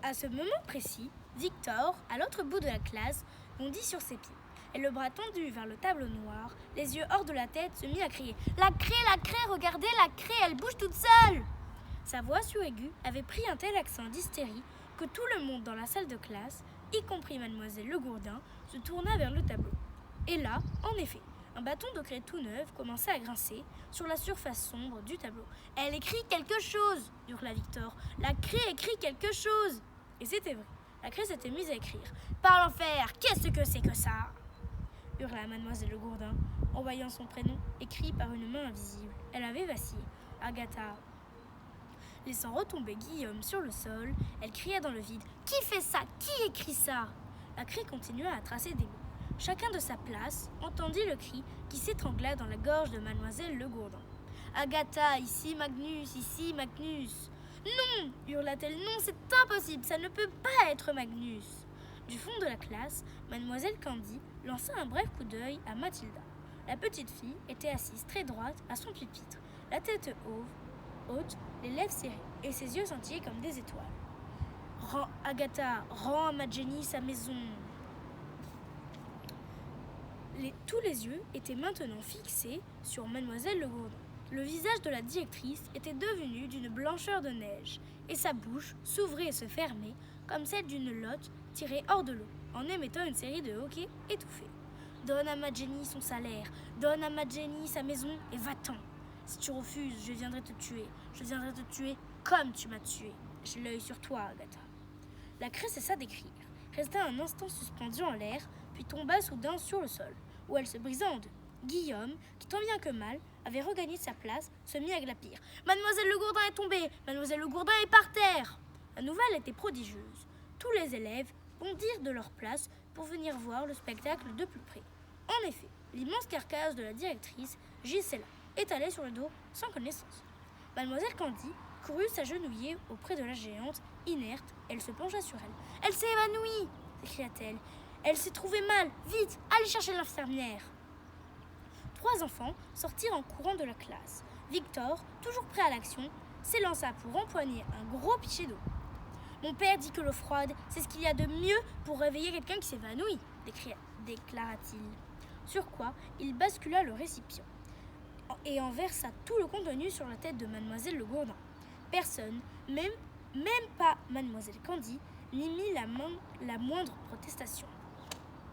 À ce moment précis, Victor, à l'autre bout de la classe, bondit sur ses pieds. Et le bras tendu vers le tableau noir, les yeux hors de la tête, se mit à crier « La craie, regardez, la craie, elle bouge toute seule !» Sa voix suraiguë avait pris un tel accent d'hystérie que tout le monde dans la salle de classe, y compris mademoiselle Le Gourdin, se tourna vers le tableau. Et là, en effet, un bâton de craie tout neuf commençait à grincer sur la surface sombre du tableau. « Elle écrit quelque chose !» hurla Victor. « La craie écrit quelque chose !» Et c'était vrai. La craie s'était mise à écrire. « Par l'enfer, qu'est-ce que c'est que ça ?» hurla mademoiselle Le Gourdin, en voyant son prénom écrit par une main invisible. Elle avait vacillé. Agatha. Laissant retomber Guillaume sur le sol, elle cria dans le vide. « Qui fait ça? Qui écrit ça ?» La craie continua à tracer des mots. Chacun de sa place entendit le cri qui s'étrangla dans la gorge de mademoiselle Le Gourdin. « Agatha, ici Magnus, ici Magnus !»« Non !» hurla-t-elle. « Non, c'est impossible, ça ne peut pas être Magnus !» Du fond de la classe, mademoiselle Candy lança un bref coup d'œil à Mathilda. La petite fille était assise très droite à son pupitre, la tête haute, les lèvres serrées et ses yeux scintillaient comme des étoiles. « Agatha, rends à ma Jenny sa maison !» Tous les yeux étaient maintenant fixés sur mademoiselle Le Gourdin. Le visage de la directrice était devenu d'une blancheur de neige, et sa bouche s'ouvrait et se fermait comme celle d'une lotte tirée hors de l'eau, en émettant une série de hoquets étouffés. « Donne à ma Jenny son salaire, donne à ma Jenny sa maison et va-t'en. Si tu refuses, je viendrai te tuer. Je viendrai te tuer comme tu m'as tué. J'ai l'œil sur toi, Agatha. » La craie cessa d'écrire, resta un instant suspendue en l'air, puis tomba soudain sur le sol, où elle se brisa en deux. Guillaume, qui tant bien que mal avait regagné sa place, se mit à glapir. « Mademoiselle Le Gourdin est tombée! Mademoiselle Le Gourdin est par terre !» La nouvelle était prodigieuse. Tous les élèves bondirent de leur place pour venir voir le spectacle de plus près. En effet, l'immense carcasse de la directrice gisait là, étalée sur le dos, sans connaissance. Mademoiselle Candy courut s'agenouiller auprès de la géante, inerte. Elle se pencha sur elle. « Elle s'est évanouie !» s'écria-t-elle. « Elle s'est trouvée mal. Vite, allez chercher l'infirmière !» 3 enfants sortirent en courant de la classe. Victor, toujours prêt à l'action, s'élança pour empoigner un gros pichet d'eau. « Mon père dit que l'eau froide, c'est ce qu'il y a de mieux pour réveiller quelqu'un qui s'évanouit, » déclara-t-il. Sur quoi il bascula le récipient et en versa tout le contenu sur la tête de mademoiselle Le Gourdin. Personne, même pas mademoiselle Candy, n'y mit la moindre protestation.